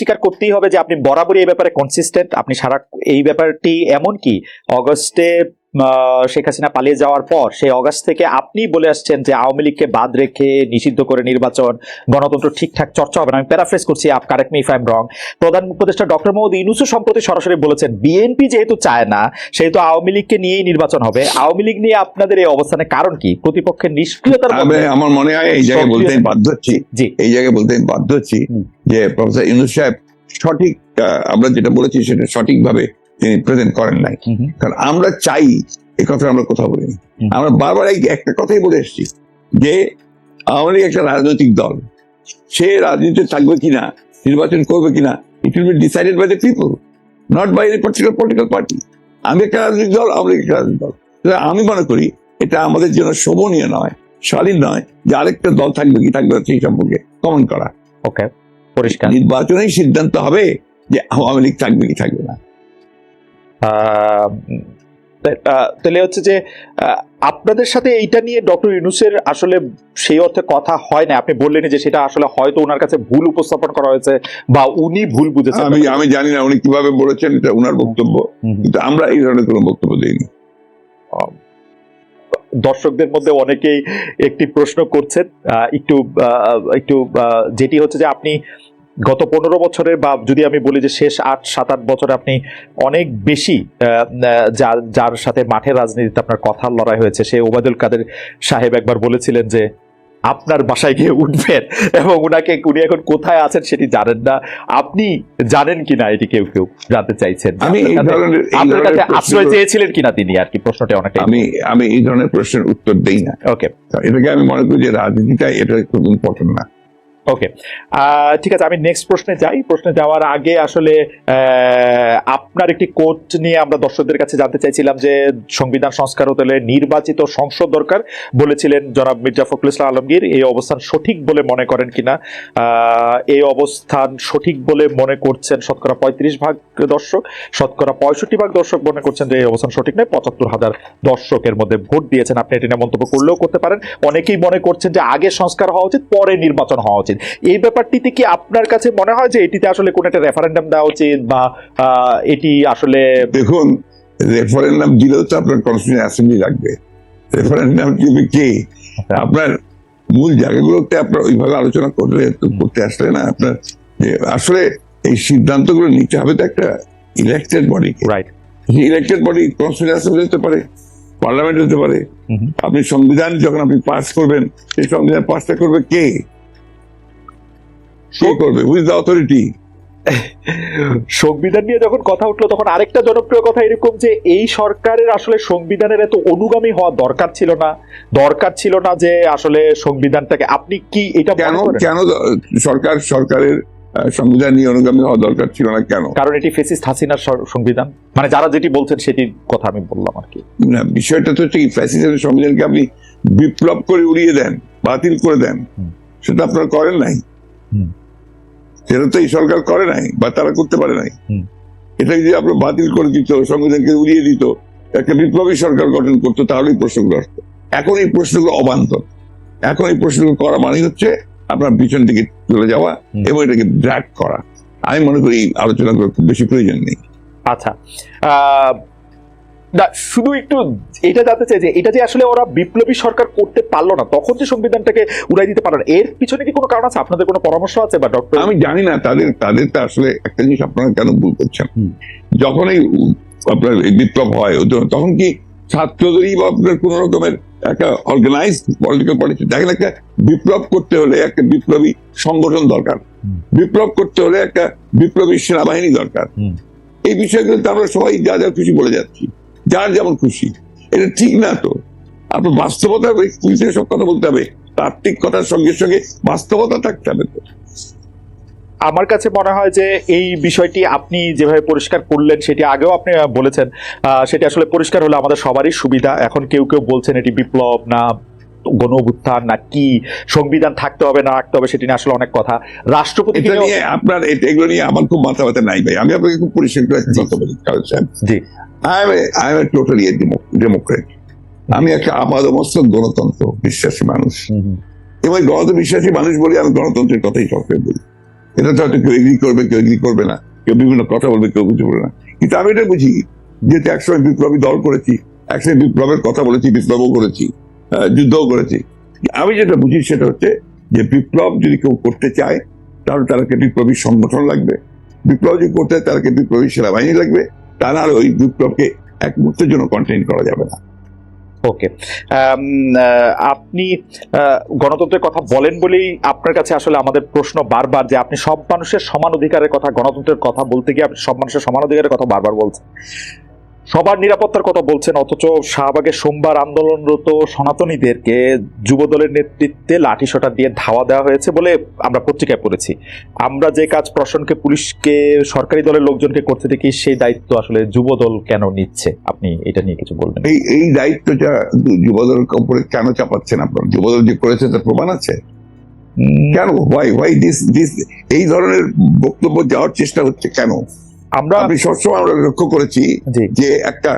স্বীকার করতেই হবে যে আপনি বরাবরই এই ব্যাপারে কনসিস্টেন্ট। আপনি সারা এই ব্যাপারটি এমন কি অগস্টে শেখ হাসিনা পালিয়ে যাওয়ার পর সেই অগাস্ট থেকে আপনি বলে আসছেন যে আওয়ামী লীগকে বাদ রেখে নিষিদ্ধ করে নির্বাচন, গণতন্ত্র ঠিকঠাক চর্চা হবে না। আমি প্যারাফ্রেজ করছি, correct me if I am রং। প্রধান উপদেষ্টা ডক্টর মোহাম্মদ ইউনূসও সম্প্রতি সরাসরি বলেছেন বিএনপি যেহেতু চায় না সেহেতু আওয়ামী লীগকে নিয়েই নির্বাচন হবে। আওয়ামী লীগ নিয়ে আপনাদের এই অবস্থানের কারণ কি? প্রতিপক্ষের নিষ্ক্রিয়তার আমার মনে হয় এই জায়গায় বলতে বাধ্য হচ্ছি, এই জায়গায় বলতে বাধ্য হচ্ছি যে প্রফেসর ইউনূস সাহেব সঠিক, আমরা যেটা বলেছি সেটা সঠিকভাবে তিনি প্রেজেন্ট করেন নাই। কারণ আমরা চাই, এই কথা আমরা কোথাও বলিনি, আমরা বারবার একটা কথাই বলে এসেছি যে আওয়ামী লীগ একটা রাজনৈতিক দল, সে রাজনীতি থাকবে কিনা, নির্বাচন করবে কিনা, it will be decided by the people, not by any particular political party. আমি একটা রাজনৈতিক দল, আওয়ামী লীগ একটা রাজনৈতিক দল। আমি মনে করি এটা আমাদের জন্য শোভনীয় নয়, শালীন নয় যে আরেকটা দল থাকবে কি থাকবে সেই সম্পর্কে কমেন্ট করা। ওকে, পরিষ্কার। নির্বাচনেই সিদ্ধান্ত হবে যে আওয়ামী লীগ থাকবে কি থাকবে না। তাহলে হচ্ছে যে আপনাদের সাথে এইটা নিয়ে ডক্টর ইউনূসের আসলে সেই অর্থে কথা হয় না। আপনি বললেন যে সেটা আসলে হয়তো ওনার কাছে ভুল উপস্থাপন করা হয়েছে বা উনি ভুল বুঝেছেন। আমি জানি না উনি কিভাবে বলেছেন, এটা ওনার বক্তব্য, কিন্তু আমরা এই ধরনের কোনো বক্তব্য দিইনি। দর্শকদের মধ্যে অনেকেই একটি প্রশ্ন করছেন, একটু যেটি হচ্ছে যে আপনি গত 15 বছরের, বা যদি আমি বলি যে শেষ 8-7-8 বছরে আপনি অনেক বেশি যার সাথে মাঠের রাজনীতিতে আপনার কথার লড়াই হয়েছে, সে ওবায়দুল কাদের সাহেব একবার বলেছিলেন যে আপনার বাসায় গিয়ে উঠবেন এবং উনি এখন কোথায় আছেন সেটি জানেন না। আপনি জানেন কিনা এটি কেউ জানতে চাইছেন। আপনার কাছে আশ্রয় চেয়েছিলেন কিনা তিনি, আর কি প্রশ্নটা অনেক। আমি এই ধরনের প্রশ্নের উত্তর দেই না। ওকে, এটাকে আমি মনে করি যে রাজনীতিটা এটা খুব ইম্পর্টেন্ট না। ওকে, ঠিক আছে, আমি নেক্সট প্রশ্নে যাই। প্রশ্নে যাওয়ার আগে আসলে আপনার একটি কোট নিয়ে আমরা দর্শকদের কাছে জানতে চাইছিলাম যে সংবিধান সংস্কার হতে হলে নির্বাচিত সংসদ দরকার বলেছিলেন জনাব মির্জা ফখরুল ইসলাম আলমগীর। এই অবস্থান সঠিক বলে মনে করেন কিনা? এই অবস্থান সঠিক বলে মনে করছেন শতকরা 35% দর্শক, শতকরা 65% দর্শক মনে করছেন যে এই অবস্থান সঠিক নয়। 75,000 দর্শকের মধ্যে ভোট দিয়েছেন। আপনি এটি নিয়ে মন্তব্য করলেও করতে পারেন। অনেকেই মনে করছেন যে আগে সংস্কার হওয়া উচিত, পরে নির্বাচন হওয়া উচিত। এই ব্যাপারটিতে কি আপনার কাছে মনে হয় যে এটিতে আসলে কোন একটা রেফারেন্ডাম দেওয়া উচিত, বা এটি আসলে? দেখুন, রেফারেন্ডাম দিলেও তো আপনার কনস্টিটিউশন অ্যাসেম্বলি লাগবে। রেফারেন্ডাম দিবে কে? আপনার মূল জায়গাগুলোতে আপনার ওইভাবে আলোচনা করতে আসলে না, আপনার আসলে এই সিদ্ধান্তগুলো নিতে হবে তো একটা elected body. Right, elected body constitution assembly হতে পারে, পার্লামেন্ট হতে পারে। আপনি সংবিধান যখন আপনি পাস করবেন, সেই সংবিধান পাসটা করবে কে? করবে উইথ দ্য অথরিটি। সংবিধান নিয়ে যখন কথা উঠলো তখন আরেকটা জনপ্রিয় কথা এরকম যে এই সরকারের আসলে সংবিধানের এত অনুগামী হওয়া দরকার ছিল না যে আসলে সংবিধানটাকে, আপনি কি এটা কেন সরকারের সংবিধান নিয়ে অনুগামী হওয়া দরকার ছিল না কেন? কারণ এটি ফ্যাসিস্ট হাসিনার সংবিধান, মানে যারা যেটি বলছেন সেটির কথা আমি বললাম আর কি। না, বিষয়টা তো হচ্ছে কি, ফ্যাসিস্টের সংবিধানকে আপনি বিপ্লব করে উড়িয়ে দেন, বাতিল করে দেন, সেটা আপনারা করেন নাই। সেটা তো এই সরকার করে নাই, বা তারা করতে পারে নাই। এটা যদি আপনার বাতিল করে দিত, সংবিধানকে উড়িয়ে দিত, একটা বিপ্লবী সরকার গঠন করতো, তাহলেই প্রশ্নগুলো আসতো। এখন এই প্রশ্নগুলো অবান্তর। এখন এই প্রশ্নগুলো করা মানে হচ্ছে আপনার পিছন থেকে চলে যাওয়া এবং এটাকে ড্র্যাগ করা। আমি মনে করি এই আলোচনাগুলো খুব বেশি প্রয়োজন নেই। আচ্ছা, না, শুধু একটু এটা জানতে চাই যে এটা যে আসলে ওরা বিপ্লবী সরকার করতে পারলো না, তখন যে সংবিধানটাকে উড়াই দিতে পারলো না, এর পিছনে কি কোনো কারণ আছে? আপনাদের কোনো পরামর্শ আছে? বা ডক্টর, আমি জানি না, তাদের তো আসলে একটা জিনিস আপনারা কেন ভুল করছেন। যখন এই আপনার বিপ্লব হয়, তখন কি ছাত্রদেরই বা আপনার কোন রকমের একটা অর্গানাইজ পলিটিক্যাল পার্টি? দেখেন, একটা বিপ্লব করতে হলে একটা বিপ্লবী সংগঠন দরকার, বিপ্লব করতে হলে একটা বিপ্লবী সেনাবাহিনী দরকার। এই বিষয়গুলো তো আমরা সবাই যা যা খুশি বলে যাচ্ছি, যার যেমন খুশি। এটা ঠিক না তো। আপনার বাস্তবতা, পুলিশের সব কথা বলতে হবে, তাত্ত্বিক কথার সঙ্গে সঙ্গে বাস্তবতা থাকতে হবে। তো আমার কাছে মনে হয় যে এই বিষয়টি আপনি যেভাবে পরিষ্কার করলেন, সেটি আগেও আপনি বলেছেন, সেটি আসলে পরিষ্কার হলে আমাদের সবারই সুবিধা। এখন কেউ বলছেন এটি বিপ্লব না গণ অভ্যুত্থান না কি, সংবিধান থাকতে হবে না রাখতে হবে, সেটি নিয়ে আসলে অনেক কথা। রাষ্ট্রপতি নিয়ে আপনার এগুলো নিয়ে আমার খুব মাথা ব্যথা নাই ভাই। আমি আপনাকে খুব পরিষ্কার করে কথা বলি, জি, I am a totally a Democrat. আমি একটা আপাদমস্তক গণতন্ত্র বিশ্বাসী মানুষ, এবং গণতন্ত্র বিশ্বাসী মানুষ বলি আমি গণতন্ত্রের কথাই সবসময় বলি। এটা তো হয়তো কেউ এগ্রি করবে, কেউ এগ্রি করবে না, কেউ বিভিন্ন কথা বলবে, কেউ বুঝতে পারবে না। কিন্তু আমি এটা বুঝি, যেহেতু একসময় বিপ্লবী দল করেছি, একসময় বিপ্লবের কথা বলেছি, বিপ্লবও করেছি, যুদ্ধও করেছি। আমি যেটা বুঝি সেটা হচ্ছে যে বিপ্লব যদি কেউ করতে চায় তাহলে তাদেরকে বিপ্লবী সংগঠন লাগবে, বিপ্লব যদি করতে চায় তাদেরকে বিপ্লবী সেনাবাহিনী লাগবে, তা না ওই বিপ্লবকে এক মুহূর্তের জন্য কন্টেইন করা যাবে না। ওকে, আপনি গণতন্ত্রের কথা বলেন বলেই আপনার কাছে আসলে আমাদের প্রশ্ন বারবার যে আপনি সব মানুষের সমান অধিকারের কথা, গণতন্ত্রের কথা বলতে গিয়ে আপনি সব মানুষের সমান অধিকারের কথা বারবার বলছেন, সবার নিরাপত্তার কথা বলছেন, অথচ শাহবাগে সোমবার আন্দোলনরত সনাতনীদেরকে যুবদলের নেতৃত্বে লাঠিসোঁটা দিয়ে ধাওয়া দেওয়া হয়েছে বলে আমরা পত্রিকায় পড়েছি। আমরা যে কাজ প্রশাসনকে, পুলিশকে, সরকারি দলের লোকজনকে করতে দেখি, সেই দায়িত্ব আসলে যুবদল কেন নিচ্ছে? আপনি এটা নিয়ে কিছু বলবেন? এই দায়িত্বটা যুবদলের উপরে কেন চাপাচ্ছেন আপনার? যুবদল যে করেছে তার প্রমাণ আছে কেন? ওয়াই দিস এই ধরনের বক্তব্য যাওয়ার চেষ্টা হচ্ছে কেন? আমি সবসময় আমরা লক্ষ্য করেছি যে একটা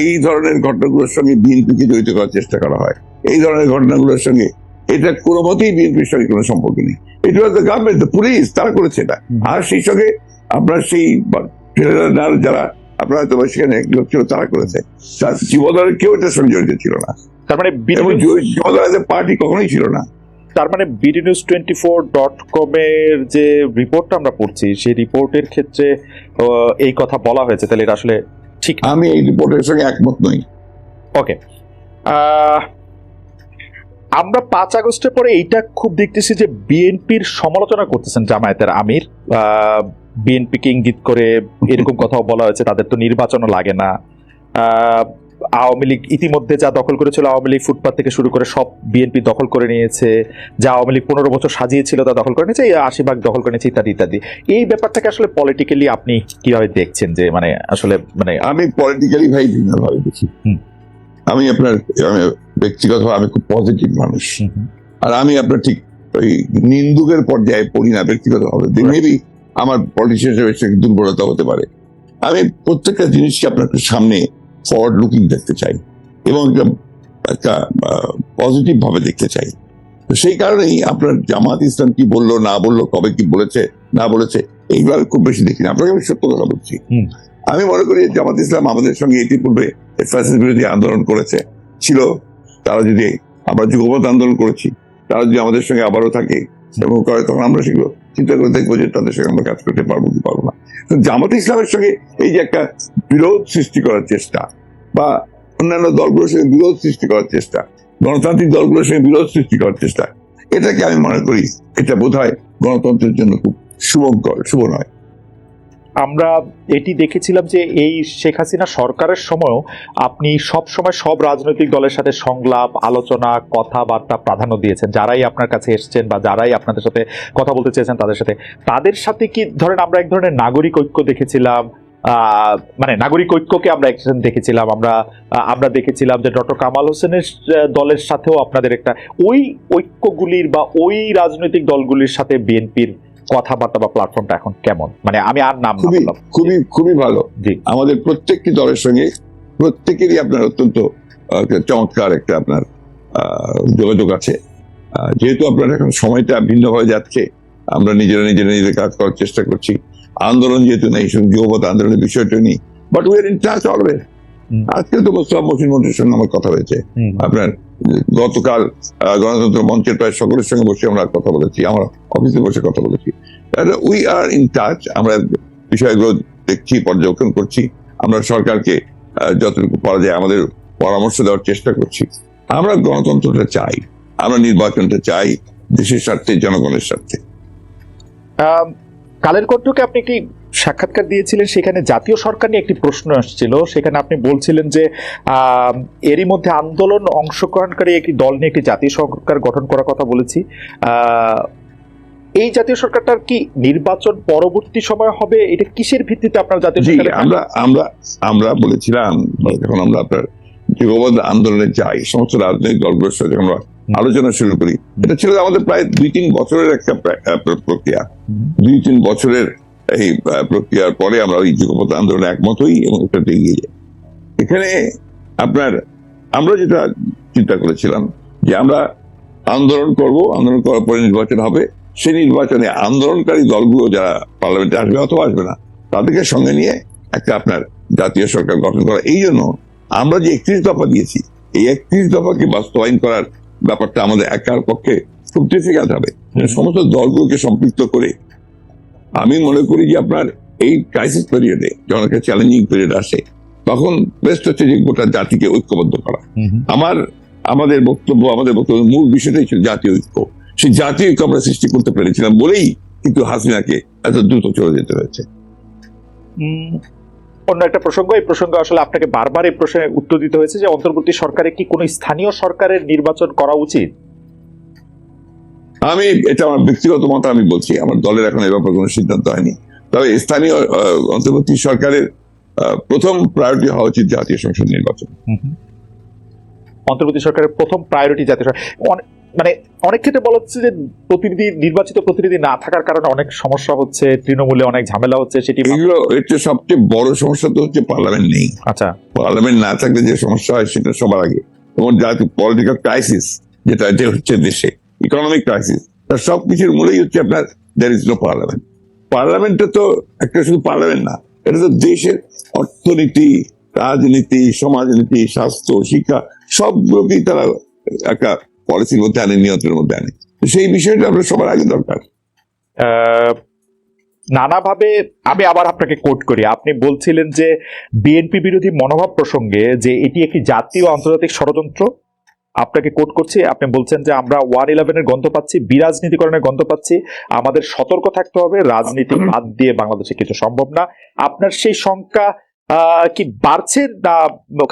এই ধরনের ঘটনাগুলোর সঙ্গে বিএনপিকে জড়িত করার চেষ্টা করা হয়। এই ধরনের ঘটনাগুলোর সঙ্গে এটা কোনো মতেই বিএনপির সঙ্গে কোনো সম্পর্ক নেই। এটা was the government, the police, তারা করেছে এটা। আর সেই সঙ্গে আপনার সেই যারা আপনার হয়তো সেখানে লোক ছিল তারা করেছে, যুবদলের কেউ এটার সঙ্গে জড়িত ছিল না। তার মানে যুবদলের পার্টি কখনোই ছিল না। তার মানে bdnews24.com এর যে রিপোর্টটা আমরা পড়ছি, সেই রিপোর্টের ক্ষেত্রে এই কথা বলা হয়েছে, তাহলে এটা আসলে ঠিক? আমি এই রিপোর্টের সঙ্গে একমত নই। ওকে, আমরা 5 আগস্টের পরে এইটা খুব দেখতেছি যে বিএনপির সমালোচনা করতেছেন জামায়াতের আমির, বিএনপিকে ইঙ্গিত করে এরকম কথাও বলা হয়েছে তাদের তো নির্বাচনও লাগে না, আওয়ামী লীগ ইতিমধ্যে যা দখল করেছিল, আওয়ামী লীগ ফুটপাত থেকে শুরু করে সব বিএনপি দখল করে নিয়েছে, যা আওয়ামী লীগ 15 বছর সাজিয়েছিল তা দখল করে নিয়েছে, 80 ভাগ দখল করে নিয়েছে, ইত্যাদি ইত্যাদি। এই ব্যাপারটাকে আসলে পলিটিক্যালি আপনি কিভাবে দেখছেন? যে মানে আসলে মানে আমি পলিটিক্যালি ভাই ভিন্নভাবে দেখি। আমি ব্যক্তিগতভাবে আমি খুব পজিটিভ মানুষ, আর আমি আপনার ঠিক ওই নিন্দুকের পর্যায়ে পড়ি না ব্যক্তিগতভাবে। মেবি আমার পলিটিশিয়ান হিসেবে দুর্বলতা হতে পারে। আমি প্রত্যেকটা জিনিসকে আপনার সামনে ফরওয়ার্ড লুকিং দেখতে চাই এবং একটা পজিটিভ ভাবে দেখতে চাই। তো সেই কারণেই আপনার জামাত ইসলাম কি বললো না বললো, কবে কি বলেছে না বলেছে, এইগুলো খুব বেশি দেখি না। আপনাকে আমি সত্য কথা বলছি, আমি মনে করি জামাত ইসলাম আমাদের সঙ্গে ইতিপূর্বে ফ্যাসিস্ট বিরোধী আন্দোলন করেছে ছিল, তারা যদি আমরা যুগপৎ আন্দোলন করেছি, তারা যদি আমাদের সঙ্গে আবারও থাকে এবং করে, তখন আমরা সেগুলো চিন্তা করে দেখবো যে তাদের সঙ্গে আমরা কাজ করতে পারবো কি পারবো না। জামাত ইসলামের সঙ্গে এই যে একটা বিরোধ সৃষ্টি করার চেষ্টা, বা অন্যান্য দলগুলোর সঙ্গে বিরোধ সৃষ্টি করার চেষ্টা, গণতান্ত্রিক দলগুলোর সঙ্গে বিরোধ সৃষ্টি করার চেষ্টা, এটাকে আমি মনে করি এটা বোধহয় গণতন্ত্রের জন্য খুব শুভ নয়। আমরা এটি দেখেছিলাম যে এই শেখ হাসিনা সরকারের সময়ও আপনি সব সময় সব রাজনৈতিক দলের সাথে সংলাপ, আলোচনা, কথাবার্তা প্রাধান্য দিয়েছেন। যারাই আপনার কাছে এসেছেন বা যারাই আপনাদের সাথে কথা বলতে চেয়েছেন তাদের সাথে কি ধরেন আমরা এক ধরনের নাগরিক ঐক্য দেখেছিলাম, মানে নাগরিক ঐক্যকে আমরা দেখেছিলাম। আমরা দেখেছিলাম যে ডক্টর কামাল হোসেনের দলের সাথেও আপনাদের একটা ওই ঐক্যগুলির বা ওই রাজনৈতিক দলগুলির সাথে বিএনপির কথাবার্তা বা প্ল্যাটফর্মটা এখন কেমন? মানে আমি আর নাম খুবই ভালো। আমাদের প্রত্যেকটি দলের সঙ্গে প্রত্যেকেরই আপনার অত্যন্ত চমৎকার একটা আপনার যোগাযোগ আছে। যেহেতু আপনার এখন সময়টা ভিন্নভাবে যাচ্ছে, আমরা নিজেদের কাজ করার চেষ্টা করছি। আন্দোলন যেহেতু নেই, যুবপৎ আন্দোলনের বিষয়টা নেই, but we are in touch always. আজকে তো মোস্তফা মহসিন মন্ত্রীর সঙ্গে আমার কথা হয়েছে, আপনার গতকাল গণতন্ত্র মঞ্চের প্রায় সকলের সঙ্গে বসে আমরা কথা বলেছি, আমরা অফিসে বসে কথা বলেছি। We are in touch. আমরা বিষয়গুলো দেখছি, পর্যবেক্ষণ করছি, আমরা সরকারকে যতটুকু পারা যায় আমাদের পরামর্শ দেওয়ার চেষ্টা করছি। আমরা গণতন্ত্রটা চাই, আমরা নির্বাচনটা চাই দেশের স্বার্থে, জনগণের স্বার্থে। কালের কণ্ঠকে আপনি একটি সাক্ষাৎকার দিয়েছিলেন, সেখানে জাতীয় সরকার নিয়ে একটি প্রশ্ন আসছিল। সেখানে আপনি বলছিলেন যে এরই মধ্যে আন্দোলন অংশগ্রহণকারী একটি দল নিয়ে একটি জাতীয় সরকার গঠন করার কথা বলেছি। এই জাতীয় সরকারটার কি নির্বাচন পরবর্তী সময় হবে? এটা কিসের ভিত্তিতে আপনার জাতীয় সরকার? আমরা বলেছিলাম যখন আমরা আপনার যুগপৎ আন্দোলনে যাই, সমস্ত রাজনৈতিক দলগুলোর সাথে আমরা আলোচনা শুরু করি, এটা ছিল আমাদের প্রায় 2-3 বছরের একটা প্রক্রিয়া। 2-3 বছরের এই প্রক্রিয়ার পরে আমরা ওই যুগপৎ আন্দোলনে একমত হই এবং ওটাতে এগিয়ে যাই। এখানে আমরা যেটা চিন্তা করেছিলাম যে আমরা আন্দোলন করব, আন্দোলন করার পরে নির্বাচন হবে, সেই নির্বাচনে আন্দোলনকারী দলগুলো যারা পার্লামেন্টে আসবে অথবা আসবে না, তাদেরকে সঙ্গে নিয়ে একটা আপনার জাতীয় সরকার গঠন করা। এই জন্য আমরা যে 31 দফা দিয়েছি, এই 31 দফাকে বাস্তবায়ন করার ব্যাপারটা আমাদের একার পক্ষে খুব ডিফিকাল্ট হবে। সমস্ত দলগুলোকে সম্পৃক্ত করে আমি মনে করি যে আপনার এই ক্রাইসিস পিরিয়ডে যখন একটা চ্যালেঞ্জিং পিরিয়ড আসে, তখন বেস্ট হচ্ছে যে গোটা জাতিকে ঐক্যবদ্ধ করা। আমাদের বক্তব্য মূল বিষয়টাই ছিল জাতীয় ঐক্য। সেই জাতীয় ঐক্য আমরা সৃষ্টি করতে পেরেছিলাম বলেই কিন্তু হাসিনাকে এত দ্রুত চলে যেতে হয়েছে। অন্য একটা প্রসঙ্গ, এই প্রসঙ্গে আসলে আপনাকে বারবার এই প্রশ্নে উত্তর দিতে হয়েছে যে অন্তর্বর্তী সরকারে কি কোনো স্থানীয় সরকারের নির্বাচন করা উচিত? আমি এটা আমার ব্যক্তিগত মত আমি বলছি, আমার দলের এখন এ ব্যাপারে কোনো সিদ্ধান্ত হয়নি। তবে স্থানীয় অন্তর্বর্তী সরকারের প্রথম প্রায়োরিটি হওয়া উচিত জাতীয় সংসদ নির্বাচন। অন্তর্বর্তী সরকারের প্রথম প্রায়োরিটি জাতীয় মানে অনেক ক্ষেত্রে বলা হচ্ছে যে নির্বাচিত প্রতিনিধি না থাকার কারণে অনেক সমস্যা হচ্ছে, তৃণমূলে অনেক ঝামেলা হচ্ছে। সেটি এগুলো এটা সবচেয়ে বড় সমস্যা তো হচ্ছে পার্লামেন্ট নেই। আচ্ছা, পার্লামেন্ট না থাকলে যে সমস্যা হয় সেটা সবার আগে, এবং জাতীয় পলিটিক্যাল ক্রাইসিস যেটা হচ্ছে দেশে, ইকোনমিক ক্রাইসিস, তার সবকিছুর মূলেই হচ্ছে আপনার দেয়ার ইজ নো পার্লামেন্ট। পার্লামেন্টটা তো একটা শুধু পার্লামেন্ট না, এটা তো দেশের অর্থনীতি, রাজনীতি, সমাজনীতি, স্বাস্থ্য, শিক্ষা সবগুলোকেই তারা একটা পলিসির মধ্যে আনে, নিয়ন্ত্রণের মধ্যে আনে। সেই বিষয়টা আমরা সবার আগে দরকার। নানাভাবে আমি আবার আপনাকে কোট করি, আপনি বলছিলেন যে বিএনপি বিরোধী মনোভাব প্রসঙ্গে যে এটি একটি জাতীয় আন্তর্জাতিক ষড়যন্ত্র। আপনাকে কোট করছি, আপনি বলছেন যে আমরা 111-এর গন্ধ পাচ্ছি, বিরাজনীতিকরণের গন্ধ পাচ্ছি, আমাদের সতর্ক থাকতে হবে, রাজনীতি বাদ দিয়ে বাংলাদেশে কিছু সম্ভব না। আপনার সেই শঙ্কা কি বাড়ছে না?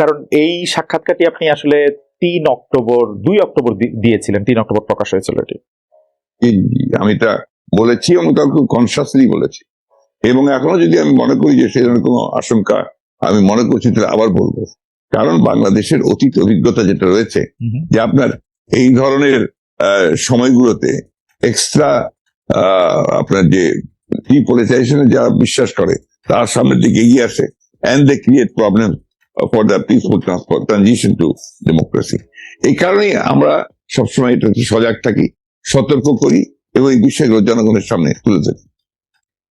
কারণ এই সাক্ষাৎকারটি আপনি আসলে 2 অক্টোবর দিয়েছিলেন, 3 অক্টোবর প্রকাশ হয়েছিল এটি। আমি এটা বলেছি এবং তা খুব কনসিয়াসলি বলেছি, এবং এখনো যদি আমি মনে করি যে সেই ধরনের কোনো আশঙ্কা আমি মনে করছি, তাহলে আবার বলবো। কারণ বাংলাদেশের অতীত অভিজ্ঞতা যেটা রয়েছে, যে আপনার এই ধরনের সময়গুলোতে এক্সট্রা আপনার যে ডিপলিটাইজেশনে যারা বিশ্বাস করে তার সামনের দিকে এগিয়ে আসে, and they create problems for the peaceful transition to democracy. এই কারণেই আমরা সবসময় এটা সজাগ থাকি, সতর্ক করি এবং এই বিষয়গুলো জনগণের সামনে তুলে ধরি।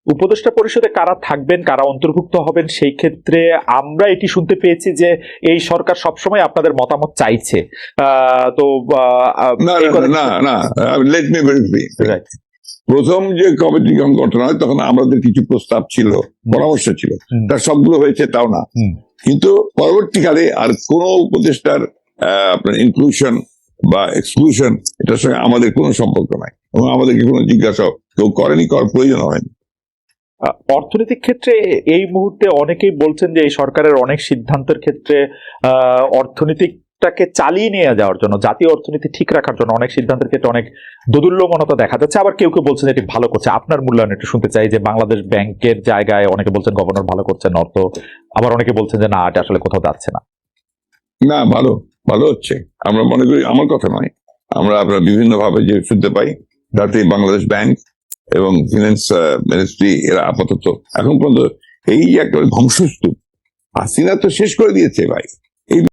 উপদেষ্টা পরিষদে কারা থাকবেন, কারা অন্তর্ভুক্ত হবেন, সেই ক্ষেত্রে আমরা এটি শুনতে পেয়েছি যে এই সরকার সবসময় আপনাদের মতামত চাইছে। তো লেট মি ভেরিফাই। প্রথম যে কমিটি গঠন হয় তখন আমাদের কিছু প্রস্তাব ছিল, পরামর্শ ছিল, তার সবগুলো হয়েছে তাও না। কিন্তু পরবর্তীকালে আর কোন উপদেষ্টার আপনার ইনক্লুশন বা এক্সক্লুশন, এটার সঙ্গে আমাদের কোনো সম্পর্ক নাই, এবং আমাদেরকে কোনো জিজ্ঞাসা কেউ করেনি, করার প্রয়োজন হয়নি। অর্থনৈতিক ক্ষেত্রে এই মুহূর্তে অনেকেই বলছেন যে এই সরকারের অনেক সিদ্ধান্তের ক্ষেত্রে অর্থনীতিটাকে চালিয়ে নিয়ে যাওয়ার জন্য, জাতীয় অর্থনীতি ঠিক রাখার জন্য অনেক সিদ্ধান্তের ক্ষেত্রে অনেক দোদুল্যমনতা দেখা যাচ্ছে। আবার কেউ কেউ বলছেন এটি ভালো করছে। আপনার মূল্যায়ন একটু শুনতে চাই, যে বাংলাদেশ ব্যাংকের জায়গায় অনেকে বলছেন গভর্নর ভালো করছেন অর্থ, আবার অনেকে বলছেন যে না, এটা আসলে কোথাও যাচ্ছে না। না, ভালো হচ্ছে আমরা মনে করি। আমার কথা নয়, আমরা বিভিন্ন ভাবে যে শুনতে পাই, তাতে বাংলাদেশ ব্যাংক এবং ফিনান্স মিনিস্ট্রি এরা আপাতত এখন পর্যন্ত এই যে একটা ধ্বংসস্তূপ হাসিনা তো শেষ করে দিয়েছে ভাই।